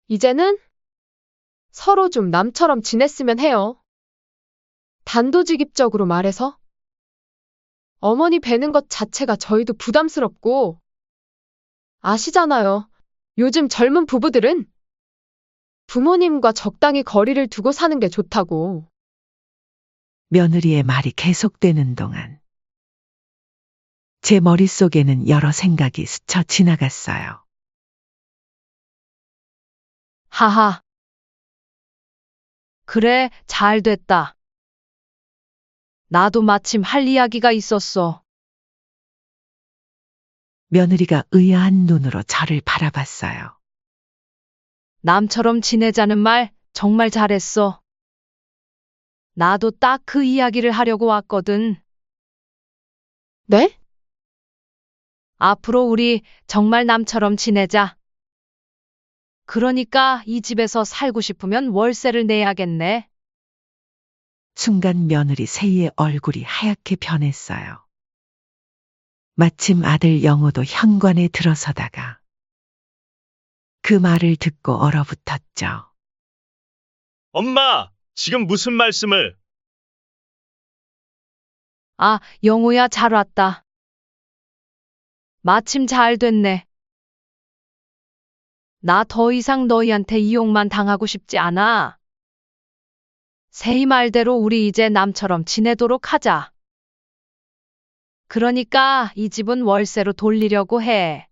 이제는 서로 좀 남처럼 지냈으면 해요. 단도직입적으로 말해서 어머니 뵈는 것 자체가 저희도 부담스럽고 아시잖아요. 요즘 젊은 부부들은 부모님과 적당히 거리를 두고 사는 게 좋다고. 며느리의 말이 계속되는 동안 제 머릿속에는 여러 생각이 스쳐 지나갔어요. 하하. 그래, 잘 됐다. 나도 마침 할 이야기가 있었어. 며느리가 의아한 눈으로 저를 바라봤어요. 남처럼 지내자는 말 정말 잘했어. 나도 딱 그 이야기를 하려고 왔거든. 네? 앞으로 우리 정말 남처럼 지내자. 그러니까 이 집에서 살고 싶으면 월세를 내야겠네. 순간 며느리 세희의 얼굴이 하얗게 변했어요. 마침 아들 영호도 현관에 들어서다가 그 말을 듣고 얼어붙었죠. 엄마, 지금 무슨 말씀을? 아, 영호야, 잘 왔다. 마침 잘 됐네. 나 더 이상 너희한테 이용만 당하고 싶지 않아. 세희 말대로 우리 이제 남처럼 지내도록 하자. 그러니까 이 집은 월세로 돌리려고 해.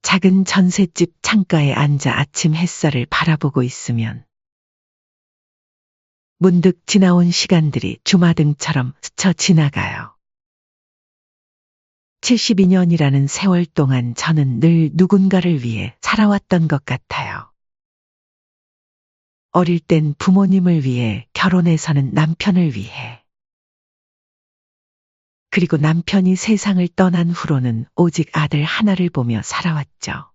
작은 전셋집 창가에 앉아 아침 햇살을 바라보고 있으면 문득 지나온 시간들이 주마등처럼 스쳐 지나가요. 72년이라는 세월 동안 저는 늘 누군가를 위해 살아왔던 것 같아요. 어릴 땐 부모님을 위해, 결혼해서는 남편을 위해. 그리고 남편이 세상을 떠난 후로는 오직 아들 하나를 보며 살아왔죠.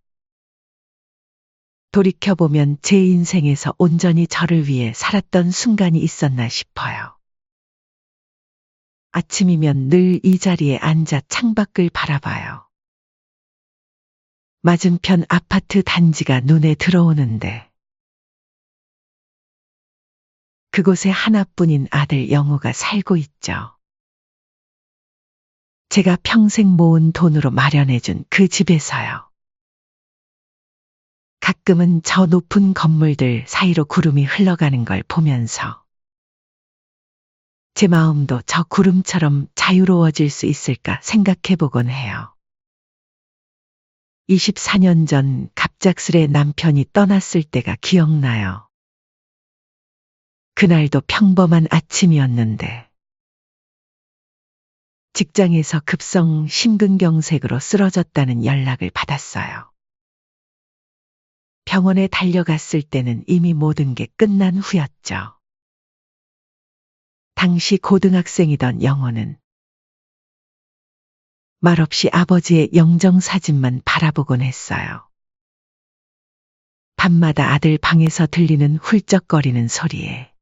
돌이켜보면 제 인생에서 온전히 저를 위해 살았던 순간이 있었나 싶어요. 아침이면 늘 이 자리에 앉아 창밖을 바라봐요. 맞은편 아파트 단지가 눈에 들어오는데 그곳에 하나뿐인 아들 영호가 살고 있죠. 제가 평생 모은 돈으로 마련해준 그 집에서요. 가끔은 저 높은 건물들 사이로 구름이 흘러가는 걸 보면서 제 마음도 저 구름처럼 자유로워질 수 있을까 생각해 보곤 해요. 24년 전 갑작스레 남편이 떠났을 때가 기억나요. 그날도 평범한 아침이었는데 직장에서 급성 심근경색으로 쓰러졌다는 연락을 받았어요. 병원에 달려갔을 때는 이미 모든 게 끝난 후였죠. 당시 고등학생이던 영호는 말없이 아버지의 영정사진만 바라보곤 했어요. 밤마다 아들 방에서 들리는 훌쩍거리는 소리에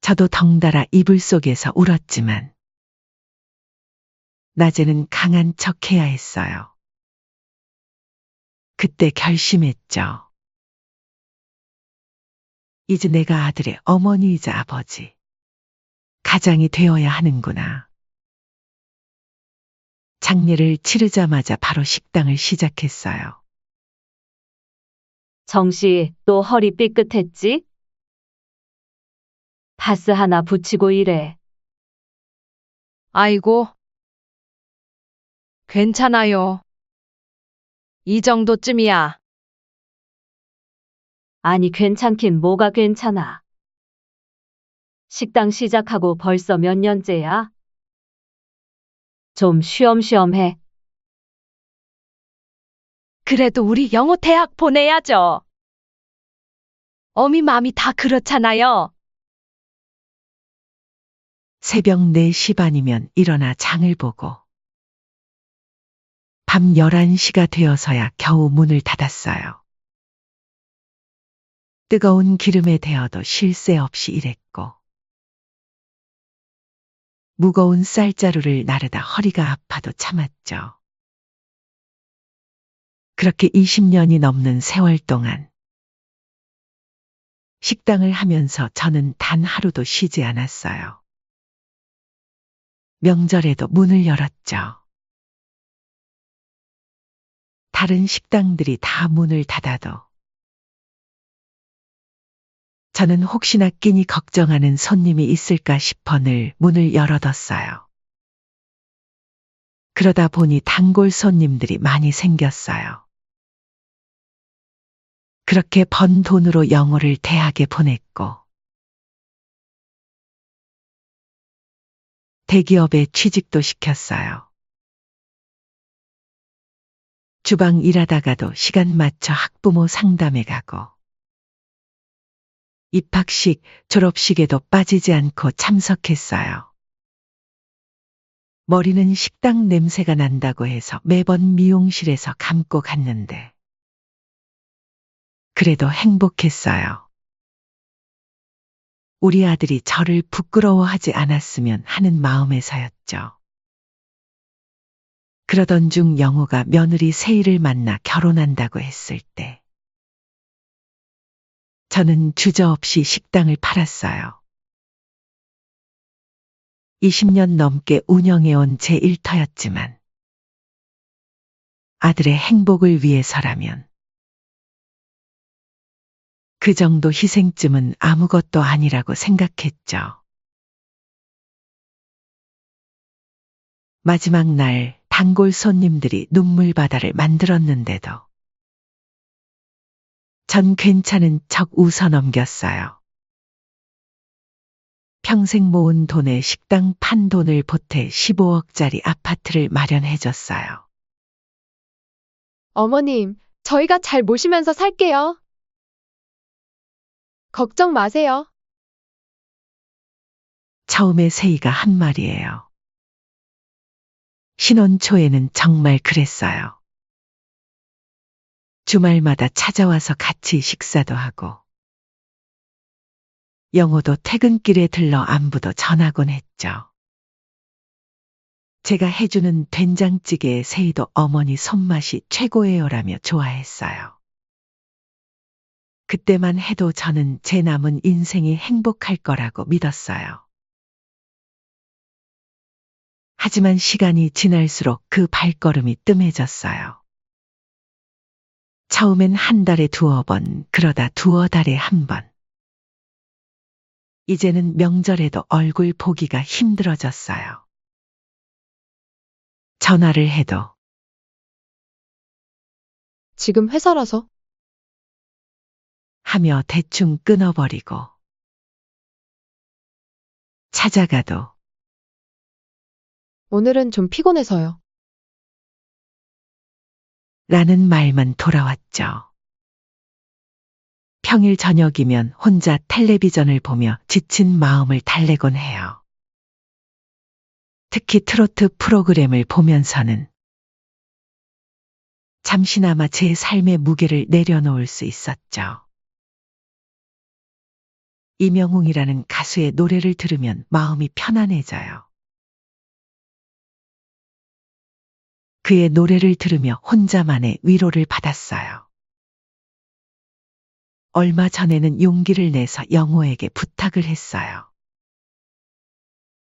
저도 덩달아 이불 속에서 울었지만 낮에는 강한 척해야 했어요. 그때 결심했죠. 이제 내가 아들의 어머니이자 아버지, 가장이 되어야 하는구나. 장례를 치르자마자 바로 식당을 시작했어요. 정씨, 또 허리 삐끗했지? 파스 하나 붙이고 이래. 아이고. 괜찮아요. 이 정도쯤이야. 아니, 괜찮긴 뭐가 괜찮아. 식당 시작하고 벌써 몇 년째야? 좀 쉬엄쉬엄 해. 그래도 우리 영호 대학 보내야죠. 어미 마음이 다 그렇잖아요. 새벽 4시 반이면 일어나 장을 보고 밤 11시가 되어서야 겨우 문을 닫았어요. 뜨거운 기름에 데어도 쉴 새 없이 일했고 무거운 쌀자루를 나르다 허리가 아파도 참았죠. 그렇게 20년이 넘는 세월 동안 식당을 하면서 저는 단 하루도 쉬지 않았어요. 명절에도 문을 열었죠. 다른 식당들이 다 문을 닫아도 저는 혹시나 끼니 걱정하는 손님이 있을까 싶어 늘 문을 열어뒀어요. 그러다 보니 단골 손님들이 많이 생겼어요. 그렇게 번 돈으로 영호를 대학에 보냈고 대기업에 취직도 시켰어요. 주방 일하다가도 시간 맞춰 학부모 상담에 가고 입학식, 졸업식에도 빠지지 않고 참석했어요. 머리는 식당 냄새가 난다고 해서 매번 미용실에서 감고 갔는데 그래도 행복했어요. 우리 아들이 저를 부끄러워하지 않았으면 하는 마음에서였죠. 그러던 중 영호가 며느리 세희를 만나 결혼한다고 했을 때 저는 주저없이 식당을 팔았어요. 20년 넘게 운영해온 제 일터였지만 아들의 행복을 위해서라면 그 정도 희생쯤은 아무것도 아니라고 생각했죠. 마지막 날 단골 손님들이 눈물바다를 만들었는데도 전 괜찮은 척 웃어 넘겼어요. 평생 모은 돈에 식당 판 돈을 보태 15억짜리 아파트를 마련해줬어요. 어머님, 저희가 잘 모시면서 살게요. 걱정 마세요. 처음에 세희가 한 말이에요. 신혼 초에는 정말 그랬어요. 주말마다 찾아와서 같이 식사도 하고 영호도 퇴근길에 들러 안부도 전하곤 했죠. 제가 해주는 된장찌개에 세희도 어머니 손맛이 최고예요라며 좋아했어요. 그때만 해도 저는 제 남은 인생이 행복할 거라고 믿었어요. 하지만 시간이 지날수록 그 발걸음이 뜸해졌어요. 처음엔 한 달에 2번, 그러다 2달에 1번. 이제는 명절에도 얼굴 보기가 힘들어졌어요. 전화를 해도 지금 회사라서. 하며 대충 끊어버리고 찾아가도 오늘은 좀 피곤해서요. 라는 말만 돌아왔죠. 평일 저녁이면 혼자 텔레비전을 보며 지친 마음을 달래곤 해요. 특히 트로트 프로그램을 보면서는 잠시나마 제 삶의 무게를 내려놓을 수 있었죠. 이명웅이라는 가수의 노래를 들으면 마음이 편안해져요. 그의 노래를 들으며 혼자만의 위로를 받았어요. 얼마 전에는 용기를 내서 영호에게 부탁을 했어요.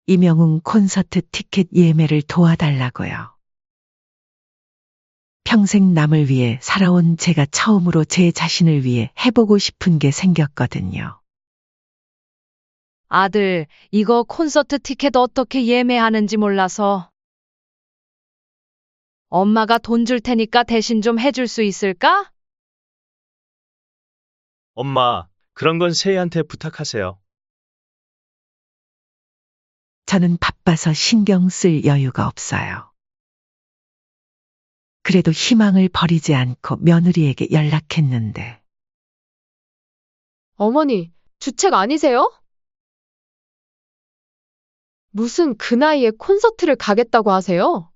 이명웅 콘서트 티켓 예매를 도와달라고요. 평생 남을 위해 살아온 제가 처음으로 제 자신을 위해 해보고 싶은 게 생겼거든요. 아들, 이거 콘서트 티켓 어떻게 예매하는지 몰라서. 엄마가 돈 줄 테니까 대신 좀 해줄 수 있을까? 엄마, 그런 건 세희한테 부탁하세요. 저는 바빠서 신경 쓸 여유가 없어요. 그래도 희망을 버리지 않고 며느리에게 연락했는데 어머니, 주책 아니세요? 무슨 그 나이에 콘서트를 가겠다고 하세요?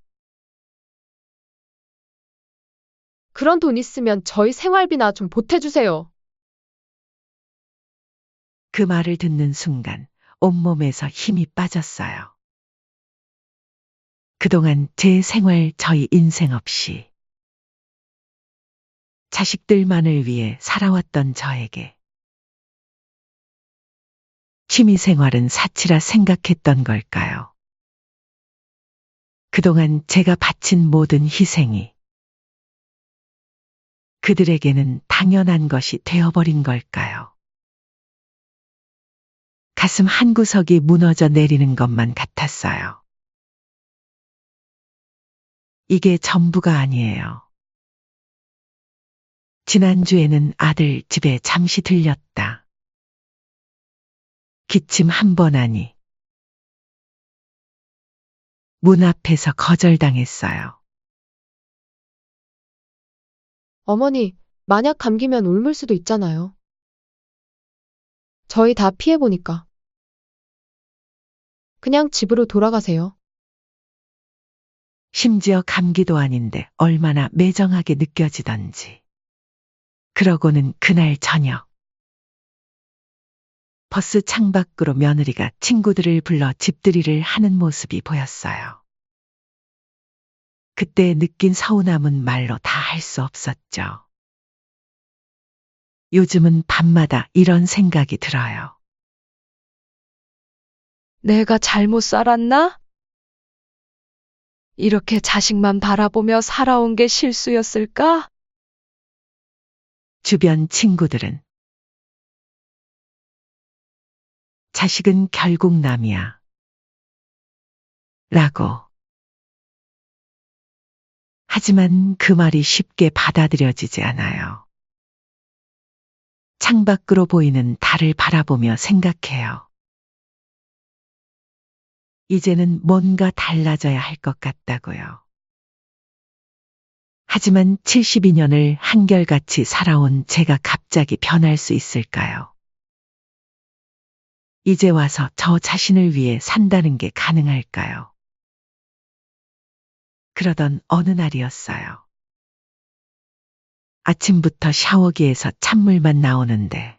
그런 돈 있으면 저희 생활비나 좀 보태주세요. 그 말을 듣는 순간 온몸에서 힘이 빠졌어요. 그동안 제 생활, 저희 인생 없이 자식들만을 위해 살아왔던 저에게 취미생활은 사치라 생각했던 걸까요? 그동안 제가 바친 모든 희생이 그들에게는 당연한 것이 되어버린 걸까요? 가슴 한구석이 무너져 내리는 것만 같았어요. 이게 전부가 아니에요. 지난주에는 아들 집에 잠시 들렸다. 기침 한 번 하니 문 앞에서 거절당했어요. 어머니, 만약 감기면 옮을 수도 있잖아요. 저희 다 피해보니까. 그냥 집으로 돌아가세요. 심지어 감기도 아닌데 얼마나 매정하게 느껴지던지. 그러고는 그날 저녁 버스 창밖으로 며느리가 친구들을 불러 집들이를 하는 모습이 보였어요. 그때 느낀 서운함은 말로 다 할 수 없었죠. 요즘은 밤마다 이런 생각이 들어요. 내가 잘못 살았나? 이렇게 자식만 바라보며 살아온 게 실수였을까? 주변 친구들은 자식은 결국 남이야 라고. 하지만 그 말이 쉽게 받아들여지지 않아요. 창밖으로 보이는 달을 바라보며 생각해요. 이제는 뭔가 달라져야 할 것 같다고요. 하지만 72년을 한결같이 살아온 제가 갑자기 변할 수 있을까요? 이제 와서 저 자신을 위해 산다는 게 가능할까요? 그러던 어느 날이었어요. 아침부터 샤워기에서 찬물만 나오는데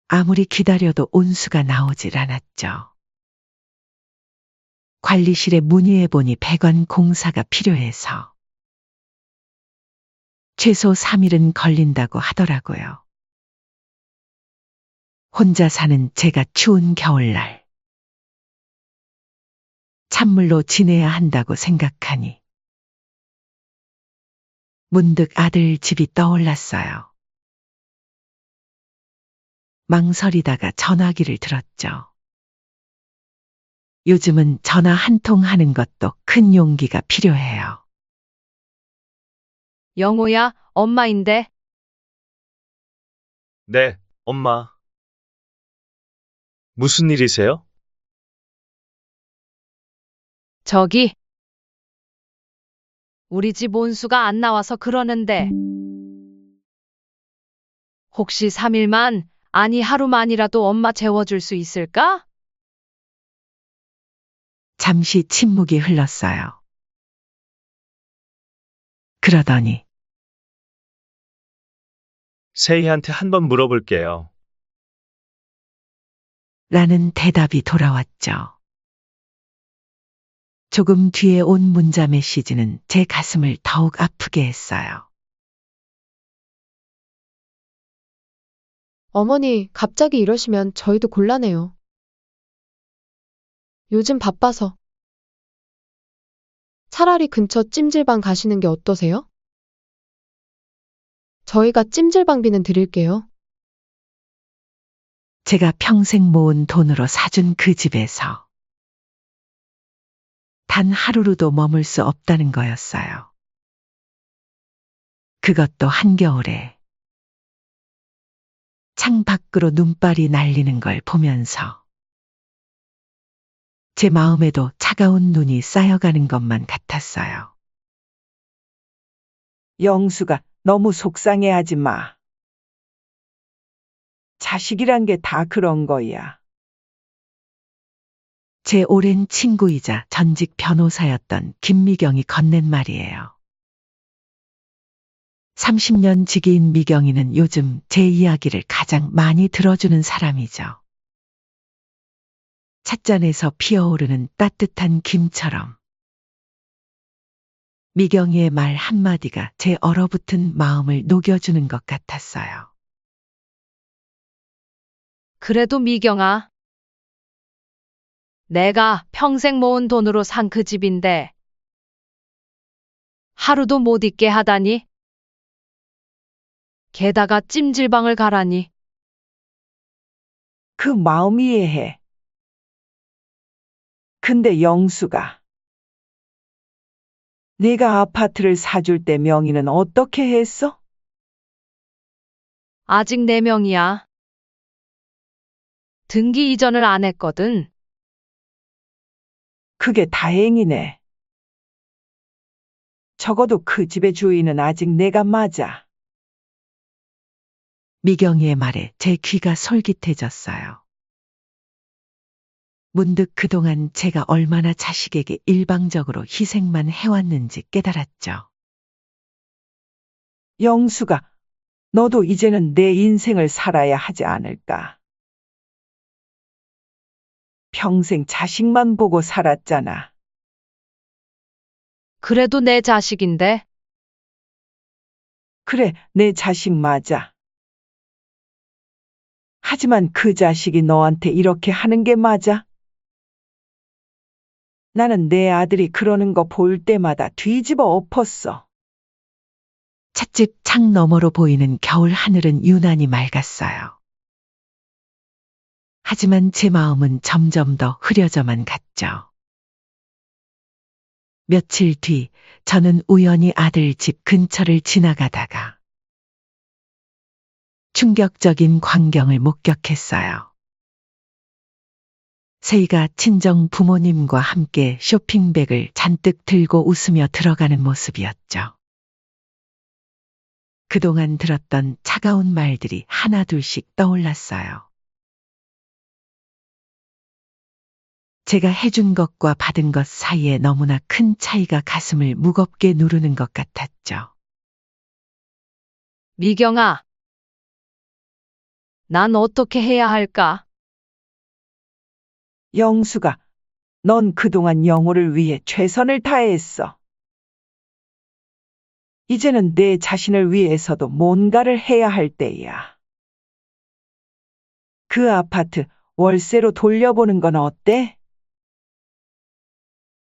아무리 기다려도 온수가 나오질 않았죠. 관리실에 문의해보니 배관 공사가 필요해서 최소 3일은 걸린다고 하더라고요. 혼자 사는 제가 추운 겨울날 찬물로 지내야 한다고 생각하니 문득 아들 집이 떠올랐어요. 망설이다가 전화기를 들었죠. 요즘은 전화 한 통 하는 것도 큰 용기가 필요해요. 영호야, 엄마인데. 네, 엄마. 무슨 일이세요? 저기. 우리 집 온수가 안 나와서 그러는데. 혹시 3일만, 아니 하루만이라도 엄마 재워줄 수 있을까? 잠시 침묵이 흘렀어요. 그러더니 세희한테 한번 물어볼게요. 라는 대답이 돌아왔죠. 조금 뒤에 온 문자 메시지는 제 가슴을 더욱 아프게 했어요. 어머니, 갑자기 이러시면 저희도 곤란해요. 요즘 바빠서. 차라리 근처 찜질방 가시는 게 어떠세요? 저희가 찜질방비는 드릴게요. 제가 평생 모은 돈으로 사준 그 집에서 단 하루로도 머물 수 없다는 거였어요. 그것도 한겨울에 창밖으로 눈발이 날리는 걸 보면서 제 마음에도 차가운 눈이 쌓여가는 것만 같았어요. 영수가 너무 속상해하지 마. 자식이란 게 다 그런 거야. 제 오랜 친구이자 전직 변호사였던 김미경이 건넨 말이에요. 30년 지기인 미경이는 요즘 제 이야기를 가장 많이 들어주는 사람이죠. 찻잔에서 피어오르는 따뜻한 김처럼 미경이의 말 한마디가 제 얼어붙은 마음을 녹여주는 것 같았어요. 그래도 미경아, 내가 평생 모은 돈으로 산 그 집인데 하루도 못 있게 하다니? 게다가 찜질방을 가라니. 그 마음 이해해. 근데 영수가 네가 아파트를 사줄 때 명의는 어떻게 했어? 아직 4명이야. 등기 이전을 안 했거든. 그게 다행이네. 적어도 그 집의 주인은 아직 내가 맞아. 미경이의 말에 제 귀가 솔깃해졌어요. 문득 그동안 제가 얼마나 자식에게 일방적으로 희생만 해왔는지 깨달았죠. 영수가 너도 이제는 내 인생을 살아야 하지 않을까? 평생 자식만 보고 살았잖아. 그래도 내 자식인데. 그래, 내 자식 맞아. 하지만 그 자식이 너한테 이렇게 하는 게 맞아? 나는 내 아들이 그러는 거 볼 때마다 뒤집어 엎었어. 찻집 창 너머로 보이는 겨울 하늘은 유난히 맑았어요. 하지만 제 마음은 점점 더 흐려져만 갔죠. 며칠 뒤 저는 우연히 아들 집 근처를 지나가다가 충격적인 광경을 목격했어요. 세이가 친정 부모님과 함께 쇼핑백을 잔뜩 들고 웃으며 들어가는 모습이었죠. 그동안 들었던 차가운 말들이 하나둘씩 떠올랐어요. 제가 해준 것과 받은 것 사이에 너무나 큰 차이가 가슴을 무겁게 누르는 것 같았죠. 미경아, 난 어떻게 해야 할까? 영수가, 넌 그동안 영호를 위해 최선을 다했어. 이제는 내 자신을 위해서도 뭔가를 해야 할 때야. 그 아파트 월세로 돌려보는 건 어때?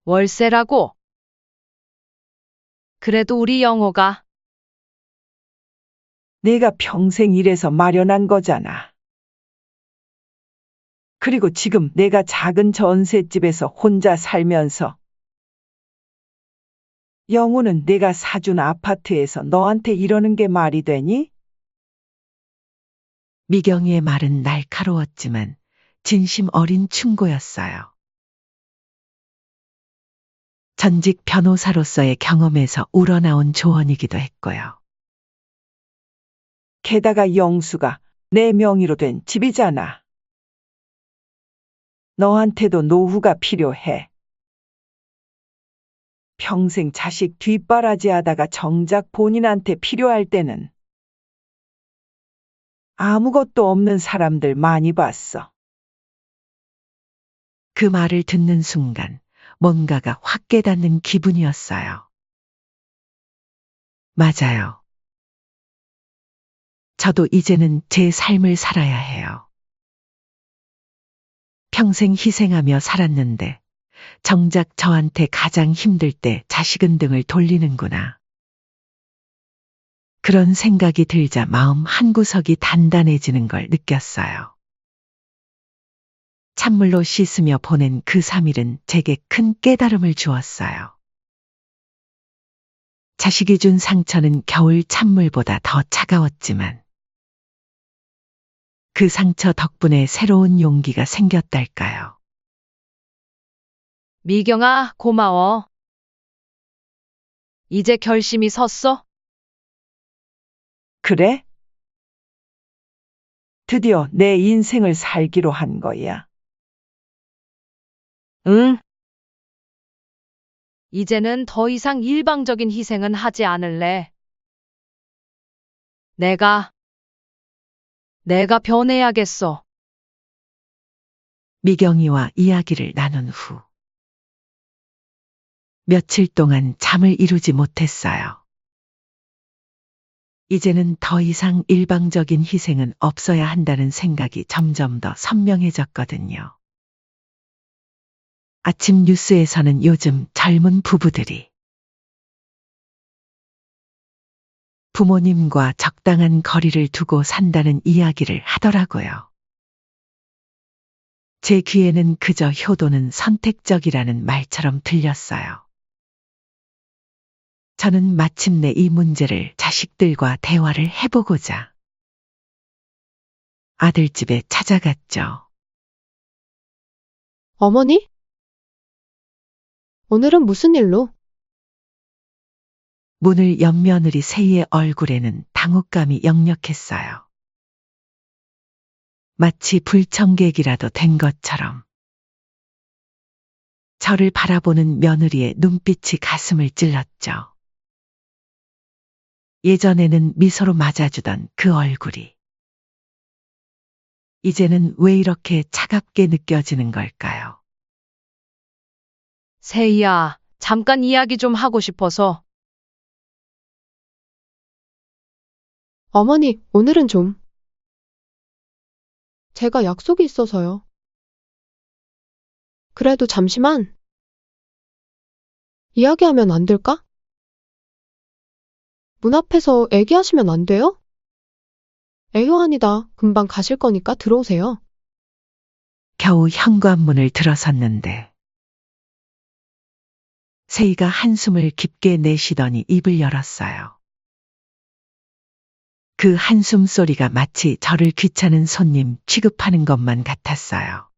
월세라고? 그래도 우리 영호가 내가 평생 일해서 마련한 거잖아. 그리고 지금 내가 작은 전셋집에서 혼자 살면서 영우는 내가 사준 아파트에서 너한테 이러는 게 말이 되니? 미경이의 말은 날카로웠지만 진심 어린 충고였어요. 전직 변호사로서의 경험에서 우러나온 조언이기도 했고요. 게다가 영수가 내 명의로 된 집이잖아. 너한테도 노후가 필요해. 평생 자식 뒷바라지 하다가 정작 본인한테 필요할 때는 아무것도 없는 사람들 많이 봤어. 그 말을 듣는 순간 뭔가가 확 깨닫는 기분이었어요. 맞아요. 저도 이제는 제 삶을 살아야 해요. 평생 희생하며 살았는데 정작 저한테 가장 힘들 때 자식은 등을 돌리는구나. 그런 생각이 들자 마음 한구석이 단단해지는 걸 느꼈어요. 찬물로 씻으며 보낸 그 3일은 제게 큰 깨달음을 주었어요. 자식이 준 상처는 겨울 찬물보다 더 차가웠지만 그 상처 덕분에 새로운 용기가 생겼달까요. 미경아, 고마워. 이제 결심이 섰어? 그래? 드디어 내 인생을 살기로 한 거야. 응. 이제는 더 이상 일방적인 희생은 하지 않을래. 내가 변해야겠어. 미경이와 이야기를 나눈 후 며칠 동안 잠을 이루지 못했어요. 이제는 더 이상 일방적인 희생은 없어야 한다는 생각이 점점 더 선명해졌거든요. 아침 뉴스에서는 요즘 젊은 부부들이 부모님과 적당한 거리를 두고 산다는 이야기를 하더라고요. 제 귀에는 그저 효도는 선택적이라는 말처럼 들렸어요. 저는 마침내 이 문제를 자식들과 대화를 해보고자 아들 집에 찾아갔죠. 어머니? 오늘은 무슨 일로? 문을 연 며느리 세희의 얼굴에는 당혹감이 역력했어요. 마치 불청객이라도 된 것처럼. 저를 바라보는 며느리의 눈빛이 가슴을 찔렀죠. 예전에는 미소로 맞아주던 그 얼굴이 이제는 왜 이렇게 차갑게 느껴지는 걸까요? 세희야, 잠깐 이야기 좀 하고 싶어서. 어머니, 오늘은 좀. 제가 약속이 있어서요. 그래도 잠시만. 이야기하면 안 될까? 문 앞에서 애기하시면 안 돼요? 애효아니다. 금방 가실 거니까 들어오세요. 겨우 현관문을 들어섰는데 세희가 한숨을 깊게 내쉬더니 입을 열었어요. 그 한숨 소리가 마치 저를 귀찮은 손님 취급하는 것만 같았어요.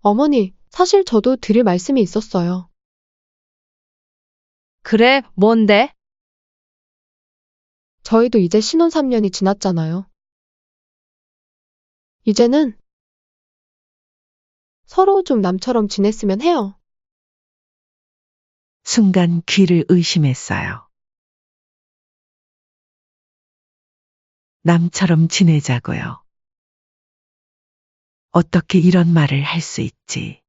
어머니, 사실 저도 드릴 말씀이 있었어요. 그래, 뭔데? 저희도 이제 신혼 3년이 지났잖아요. 이제는 서로 좀 남처럼 지냈으면 해요. 순간 귀를 의심했어요. 남처럼 지내자고요. 어떻게 이런 말을 할 수 있지?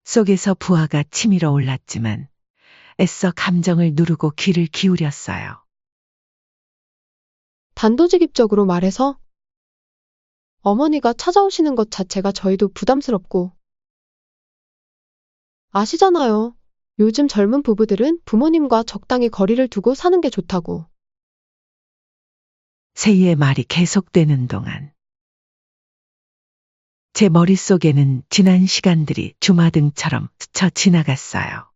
속에서 부하가 치밀어 올랐지만 애써 감정을 누르고 귀를 기울였어요. 단도직입적으로 말해서 어머니가 찾아오시는 것 자체가 저희도 부담스럽고 아시잖아요. 요즘 젊은 부부들은 부모님과 적당히 거리를 두고 사는 게 좋다고. 세희의 말이 계속되는 동안 제 머릿속에는 지난 시간들이 주마등처럼 스쳐 지나갔어요.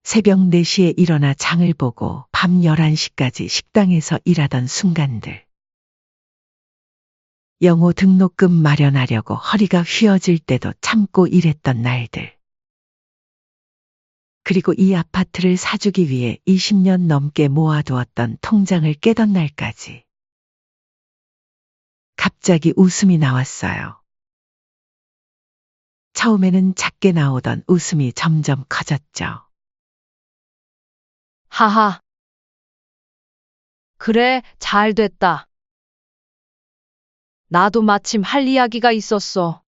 새벽 4시에 일어나 장을 보고 밤 11시까지 식당에서 일하던 순간들. 영어 등록금 마련하려고 허리가 휘어질 때도 참고 일했던 날들. 그리고 이 아파트를 사주기 위해 20년 넘게 모아두었던 통장을 깨던 날까지. 갑자기 웃음이 나왔어요. 처음에는 작게 나오던 웃음이 점점 커졌죠. 하하. 그래, 잘 됐다. 나도 마침 할 이야기가 있었어.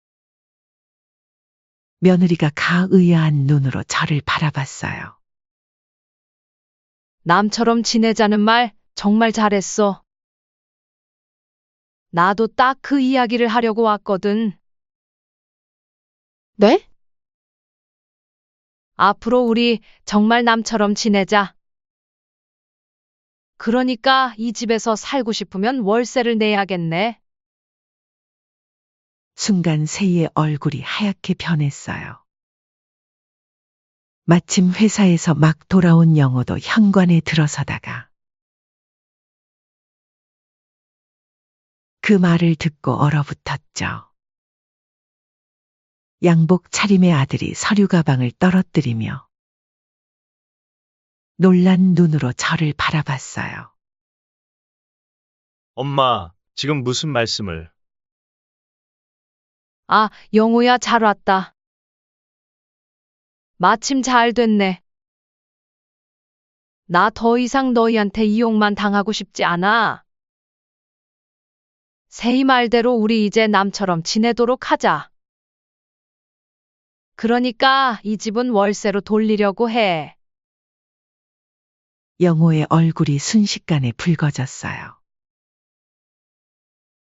며느리가 가의아한 눈으로 저를 바라봤어요. 남처럼 지내자는 말 정말 잘했어. 나도 딱 그 이야기를 하려고 왔거든. 네? 앞으로 우리 정말 남처럼 지내자. 그러니까 이 집에서 살고 싶으면 월세를 내야겠네. 순간 세희의 얼굴이 하얗게 변했어요. 마침 회사에서 막 돌아온 영호도 현관에 들어서다가 그 말을 듣고 얼어붙었죠. 양복 차림의 아들이 서류 가방을 떨어뜨리며 놀란 눈으로 저를 바라봤어요. 엄마, 지금 무슨 말씀을? 아, 영호야, 잘 왔다. 마침 잘 됐네. 나 더 이상 너희한테 이용만 당하고 싶지 않아. 세희 말대로 우리 이제 남처럼 지내도록 하자. 그러니까 이 집은 월세로 돌리려고 해. 영호의 얼굴이 순식간에 붉어졌어요.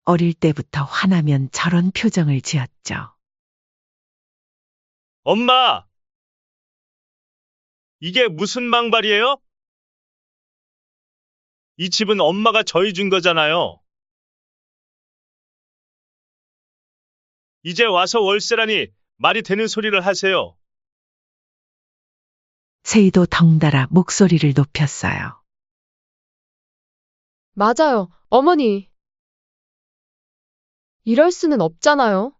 어릴 때부터 화나면 저런 표정을 지었죠. 엄마! 이게 무슨 망발이에요? 이 집은 엄마가 저희 준 거잖아요. 이제 와서 월세라니 말이 되는 소리를 하세요. 세이도 덩달아 목소리를 높였어요. 맞아요, 어머니. 이럴 수는 없잖아요.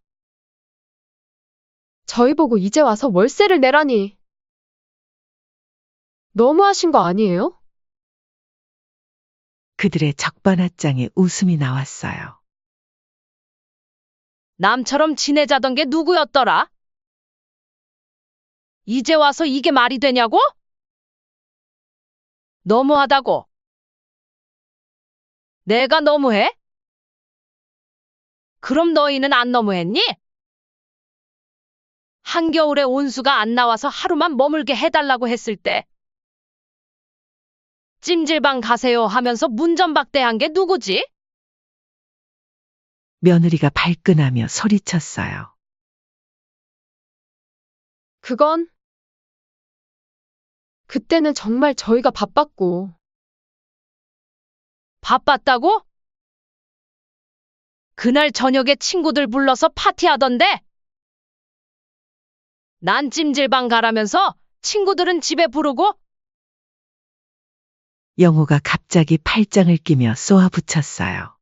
저희 보고 이제 와서 월세를 내라니. 너무하신 거 아니에요? 그들의 적반하장에 웃음이 나왔어요. 남처럼 지내자던 게 누구였더라? 이제 와서 이게 말이 되냐고? 너무하다고. 내가 너무해? 그럼 너희는 안 너무했니? 한겨울에 온수가 안 나와서 하루만 머물게 해달라고 했을 때 찜질방 가세요 하면서 문전박대한 게 누구지? 며느리가 발끈하며 소리쳤어요. 그때는 정말 저희가 바빴고. 바빴다고? 그날 저녁에 친구들 불러서 파티하던데? 난 찜질방 가라면서 친구들은 집에 부르고? 영호가 갑자기 팔짱을 끼며 쏘아붙였어요.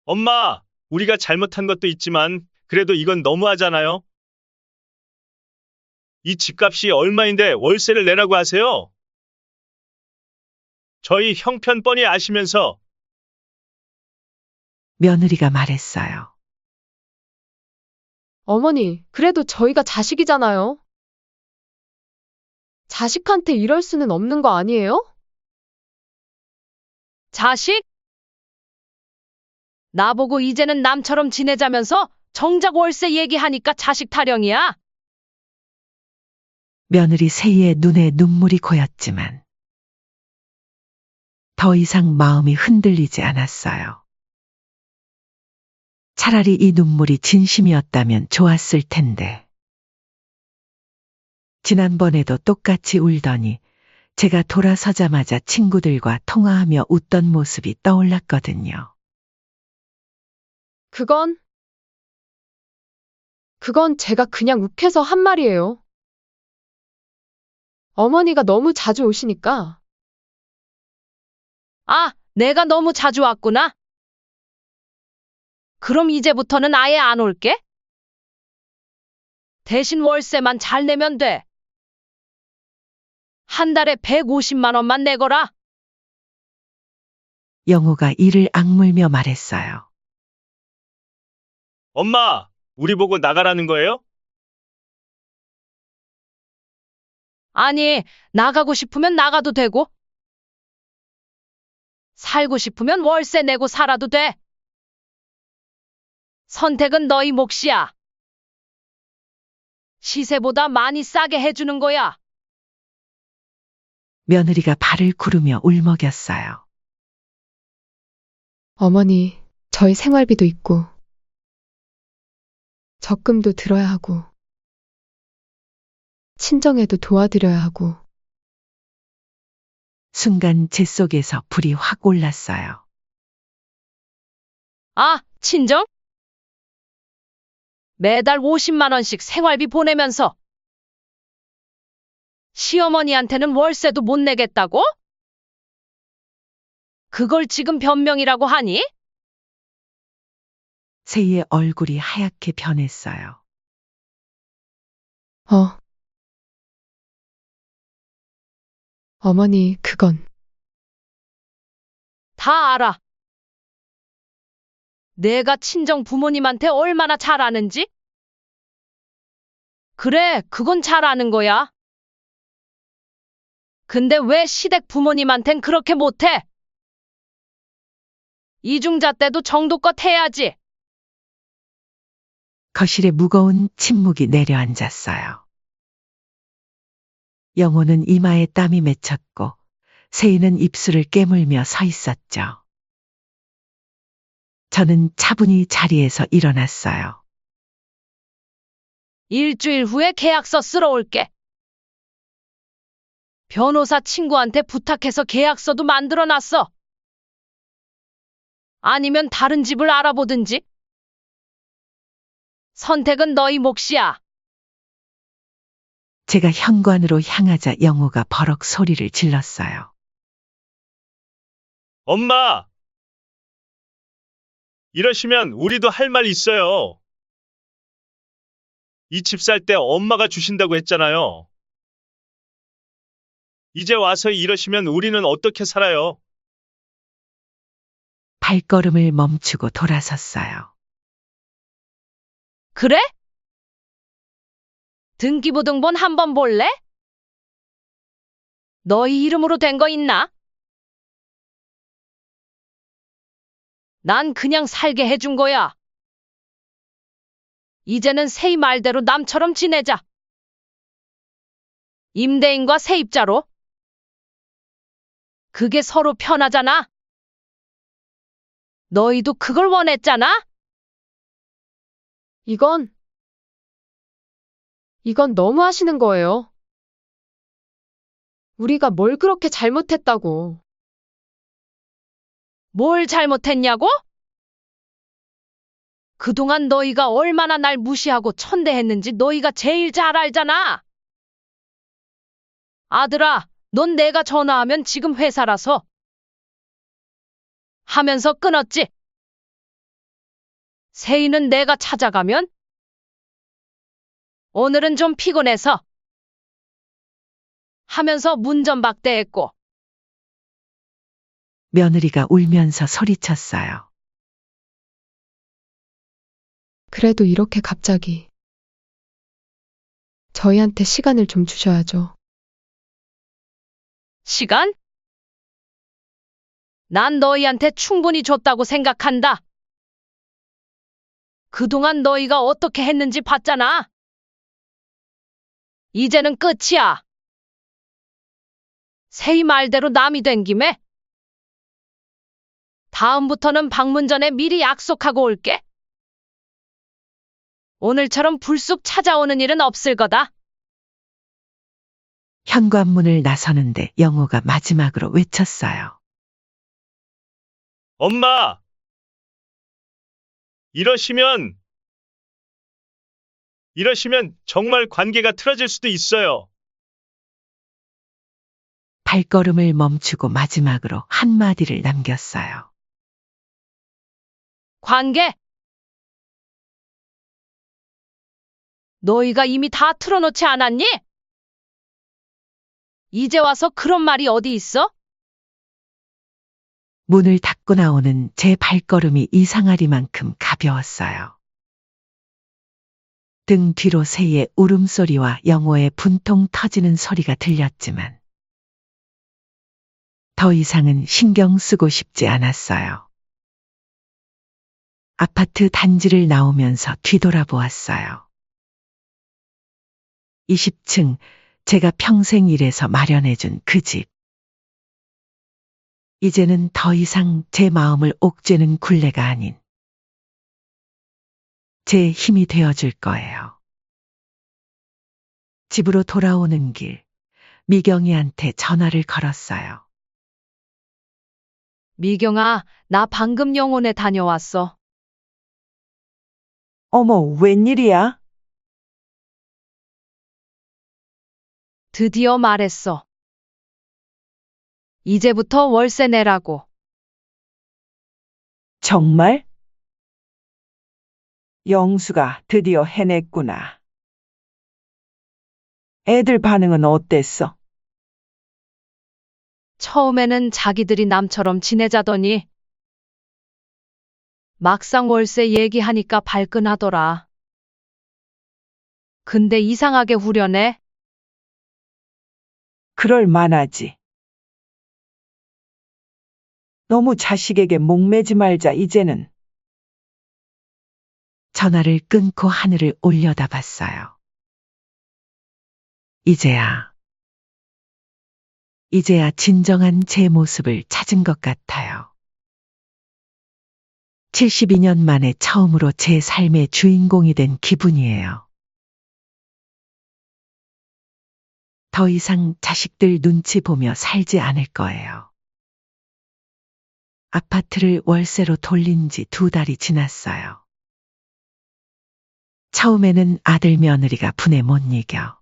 엄마! 우리가 잘못한 것도 있지만 그래도 이건 너무하잖아요. 이 집값이 얼마인데 월세를 내라고 하세요? 저희 형편 뻔히 아시면서. 며느리가 말했어요. 어머니, 그래도 저희가 자식이잖아요. 자식한테 이럴 수는 없는 거 아니에요? 자식? 나보고 이제는 남처럼 지내자면서 정작 월세 얘기하니까 자식 타령이야? 며느리 세이의 눈에 눈물이 고였지만 더 이상 마음이 흔들리지 않았어요. 차라리 이 눈물이 진심이었다면 좋았을 텐데. 지난번에도 똑같이 울더니 제가 돌아서자마자 친구들과 통화하며 웃던 모습이 떠올랐거든요. 그건 제가 그냥 욱해서 한 말이에요. 어머니가 너무 자주 오시니까. 아, 내가 너무 자주 왔구나. 그럼 이제부터는 아예 안 올게. 대신 월세만 잘 내면 돼. 한 달에 150만 원만 내거라. 영호가 이를 악물며 말했어요. 엄마! 우리 보고 나가라는 거예요? 아니, 나가고 싶으면 나가도 되고, 살고 싶으면 월세 내고 살아도 돼. 선택은 너희 몫이야. 시세보다 많이 싸게 해주는 거야. 며느리가 발을 구르며 울먹였어요. 어머니, 저희 생활비도 있고, 적금도 들어야 하고, 친정에도 도와드려야 하고. 순간 제 속에서 불이 확 올랐어요. 아, 친정? 매달 50만 원씩 생활비 보내면서 시어머니한테는 월세도 못 내겠다고? 그걸 지금 변명이라고 하니? 세이의 얼굴이 하얗게 변했어요. 어머니, 그건. 다 알아. 내가 친정 부모님한테 얼마나 잘 아는지? 그래, 그건 잘 아는 거야. 근데 왜 시댁 부모님한텐 그렇게 못해? 이중자 때도 정도껏 해야지. 거실에 무거운 침묵이 내려앉았어요. 영호는 이마에 땀이 맺혔고 세희는 입술을 깨물며 서 있었죠. 저는 차분히 자리에서 일어났어요. 일주일 후에 계약서 쓰러 올게. 변호사 친구한테 부탁해서 계약서도 만들어 놨어. 아니면 다른 집을 알아보든지. 선택은 너희 몫이야. 제가 현관으로 향하자 영호가 버럭 소리를 질렀어요. 엄마! 이러시면 우리도 할 말 있어요. 이 집 살 때 엄마가 주신다고 했잖아요. 이제 와서 이러시면 우리는 어떻게 살아요? 발걸음을 멈추고 돌아섰어요. 그래? 등기부등본 한번 볼래? 너희 이름으로 된 거 있나? 난 그냥 살게 해준 거야. 이제는 세희 말대로 남처럼 지내자. 임대인과 세입자로. 그게 서로 편하잖아. 너희도 그걸 원했잖아? 이건 너무 하시는 거예요. 우리가 뭘 그렇게 잘못했다고. 뭘 잘못했냐고? 그동안 너희가 얼마나 날 무시하고 천대했는지 너희가 제일 잘 알잖아. 아들아, 넌 내가 전화하면 지금 회사라서 하면서 끊었지. 세희는 내가 찾아가면 오늘은 좀 피곤해서 하면서 문전박대했고. 며느리가 울면서 소리쳤어요. 그래도 이렇게 갑자기 저희한테 시간을 좀 주셔야죠. 시간? 난 너희한테 충분히 줬다고 생각한다. 그동안 너희가 어떻게 했는지 봤잖아. 이제는 끝이야. 세희 말대로 남이 된 김에 다음부터는 방문 전에 미리 약속하고 올게. 오늘처럼 불쑥 찾아오는 일은 없을 거다. 현관문을 나서는데 영호가 마지막으로 외쳤어요. 엄마! 이러시면 정말 관계가 틀어질 수도 있어요. 발걸음을 멈추고 마지막으로 한마디를 남겼어요. 관계? 너희가 이미 다 틀어놓지 않았니? 이제 와서 그런 말이 어디 있어? 문을 닫고 나오는 제 발걸음이 이상하리만큼 가벼웠어요. 등 뒤로 새의 울음소리와 영호의 분통 터지는 소리가 들렸지만 더 이상은 신경 쓰고 싶지 않았어요. 아파트 단지를 나오면서 뒤돌아보았어요. 20층, 제가 평생 일해서 마련해준 그 집. 이제는 더 이상 제 마음을 옥죄는 굴레가 아닌 제 힘이 되어줄 거예요. 집으로 돌아오는 길, 미경이한테 전화를 걸었어요. 미경아, 나 방금 영혼에 다녀왔어. 어머, 웬일이야? 드디어 말했어. 이제부터 월세 내라고. 정말? 영수가 드디어 해냈구나. 애들 반응은 어땠어? 처음에는 자기들이 남처럼 지내자더니 막상 월세 얘기하니까 발끈하더라. 근데 이상하게 후련해. 그럴 만하지. 너무 자식에게 목매지 말자, 이제는. 전화를 끊고 하늘을 올려다봤어요. 이제야 진정한 제 모습을 찾은 것 같아요. 72년 만에 처음으로 제 삶의 주인공이 된 기분이에요. 더 이상 자식들 눈치 보며 살지 않을 거예요. 아파트를 월세로 돌린 지 2달이 지났어요. 처음에는 아들 며느리가 분에 못 이겨.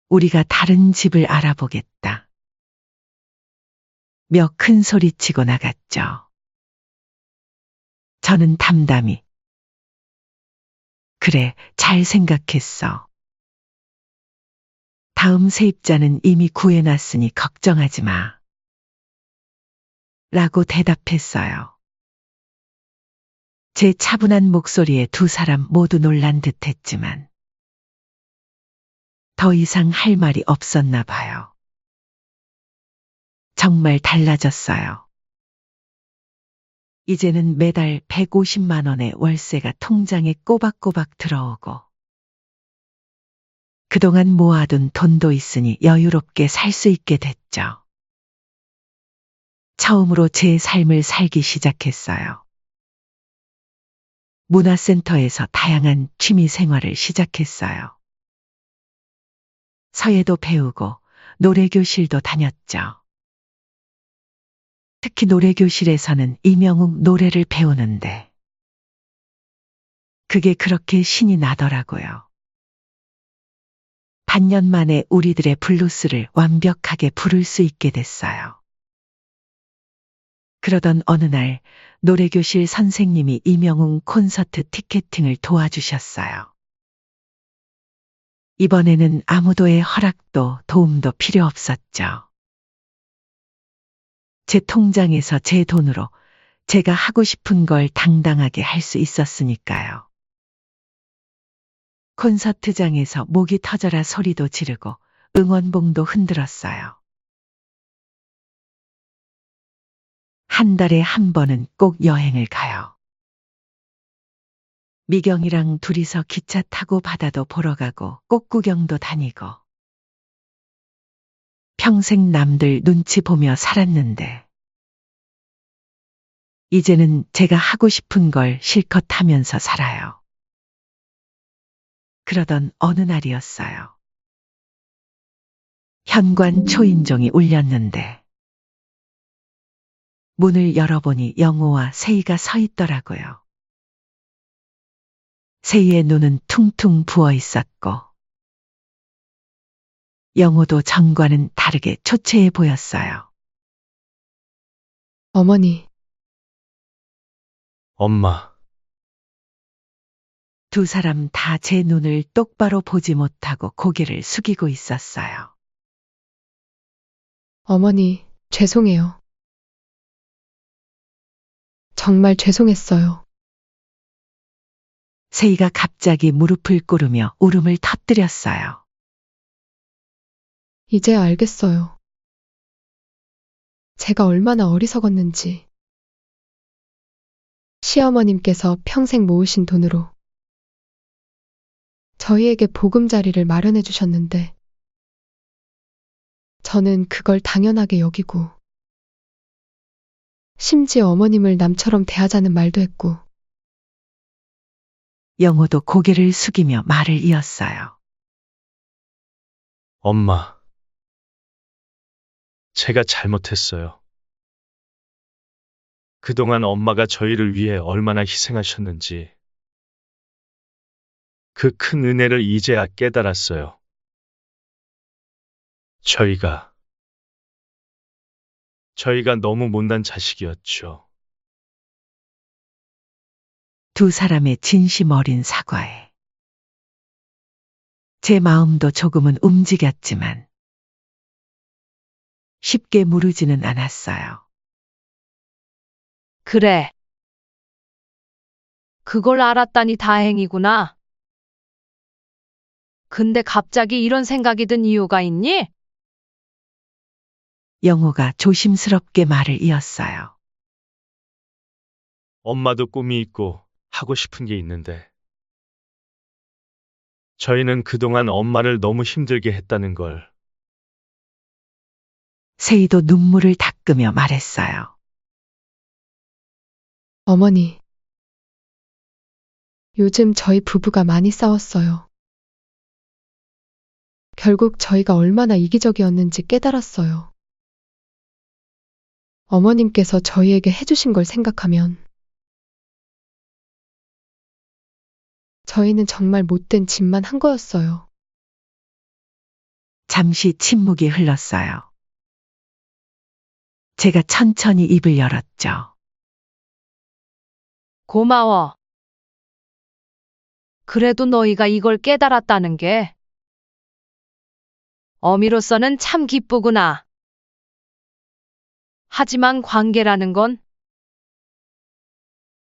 우리가 다른 집을 알아보겠다. 며 큰 소리치고 나갔죠. 저는 담담히 그래, 잘 생각했어. 다음 세입자는 이미 구해놨으니 걱정하지 마. 라고 대답했어요. 제 차분한 목소리에 두 사람 모두 놀란 듯 했지만 더 이상 할 말이 없었나 봐요. 정말 달라졌어요. 이제는 매달 150만 원의 월세가 통장에 꼬박꼬박 들어오고 그동안 모아둔 돈도 있으니 여유롭게 살 수 있게 됐죠. 처음으로 제 삶을 살기 시작했어요. 문화센터에서 다양한 취미 생활을 시작했어요. 서예도 배우고 노래교실도 다녔죠. 특히 노래교실에서는 이명웅 노래를 배우는데 그게 그렇게 신이 나더라고요. 반년 만에 우리들의 블루스를 완벽하게 부를 수 있게 됐어요. 그러던 어느 날 노래교실 선생님이 이명웅 콘서트 티켓팅을 도와주셨어요. 이번에는 아무도의 허락도 도움도 필요 없었죠. 제 통장에서 제 돈으로 제가 하고 싶은 걸 당당하게 할 수 있었으니까요. 콘서트장에서 목이 터져라 소리도 지르고 응원봉도 흔들었어요. 한 달에 한 번은 꼭 여행을 가요. 미경이랑 둘이서 기차 타고 바다도 보러 가고 꽃 구경도 다니고. 평생 남들 눈치 보며 살았는데 이제는 제가 하고 싶은 걸 실컷 하면서 살아요. 그러던 어느 날이었어요. 현관 초인종이 울렸는데 문을 열어보니 영호와 세희가 서 있더라고요. 세희의 눈은 퉁퉁 부어 있었고 영호도 전과는 다르게 초췌해 보였어요. 어머니, 엄마, 두 사람 다 제 눈을 똑바로 보지 못하고 고개를 숙이고 있었어요. 어머니, 죄송해요. 정말 죄송했어요. 세희가 갑자기 무릎을 꿇으며 울음을 터뜨렸어요. 이제 알겠어요. 제가 얼마나 어리석었는지. 시어머님께서 평생 모으신 돈으로 저희에게 보금자리를 마련해 주셨는데 저는 그걸 당연하게 여기고 심지어 어머님을 남처럼 대하자는 말도 했고 영호도 고개를 숙이며 말을 이었어요. 엄마. 제가 잘못했어요. 그동안 엄마가 저희를 위해 얼마나 희생하셨는지 그 큰 은혜를 이제야 깨달았어요. 저희가 너무 못난 자식이었죠. 두 사람의 진심 어린 사과에 제 마음도 조금은 움직였지만 쉽게 무르지는 않았어요. 그래. 그걸 알았다니 다행이구나. 근데 갑자기 이런 생각이 든 이유가 있니? 영호가 조심스럽게 말을 이었어요. 엄마도 꿈이 있고 하고 싶은 게 있는데. 저희는 그동안 엄마를 너무 힘들게 했다는 걸. 세희도 눈물을 닦으며 말했어요. 어머니, 요즘 저희 부부가 많이 싸웠어요. 결국 저희가 얼마나 이기적이었는지 깨달았어요. 어머님께서 저희에게 해주신 걸 생각하면 저희는 정말 못된 짓만 한 거였어요. 잠시 침묵이 흘렀어요. 제가 천천히 입을 열었죠. 고마워. 그래도 너희가 이걸 깨달았다는 게 어미로서는 참 기쁘구나. 하지만 관계라는 건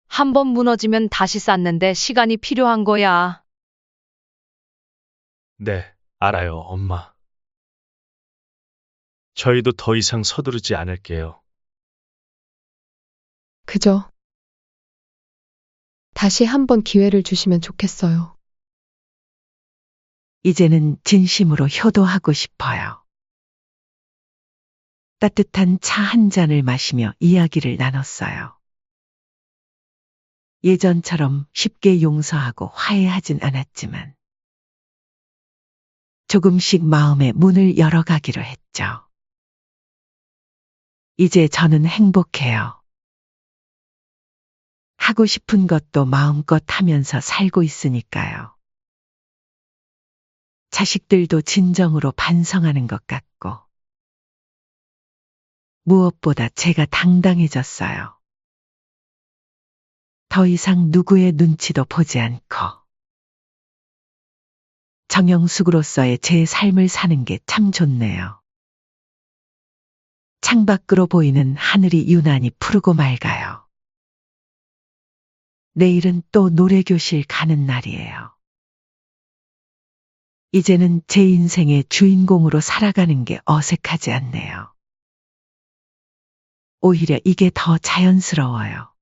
한번 무너지면 다시 쌓는데 시간이 필요한 거야. 네, 알아요, 엄마. 저희도 더 이상 서두르지 않을게요. 그저 다시 한번 기회를 주시면 좋겠어요. 이제는 진심으로 효도하고 싶어요. 따뜻한 차 한 잔을 마시며 이야기를 나눴어요. 예전처럼 쉽게 용서하고 화해하진 않았지만 조금씩 마음의 문을 열어가기로 했죠. 이제 저는 행복해요. 하고 싶은 것도 마음껏 하면서 살고 있으니까요. 자식들도 진정으로 반성하는 것 같고, 무엇보다 제가 당당해졌어요. 더 이상 누구의 눈치도 보지 않고, 정영숙으로서의 제 삶을 사는 게 참 좋네요. 창밖으로 보이는 하늘이 유난히 푸르고 맑아요. 내일은 또 노래교실 가는 날이에요. 이제는 제 인생의 주인공으로 살아가는 게 어색하지 않네요. 오히려 이게 더 자연스러워요.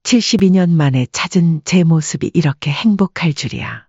72년 만에 찾은 제 모습이 이렇게 행복할 줄이야.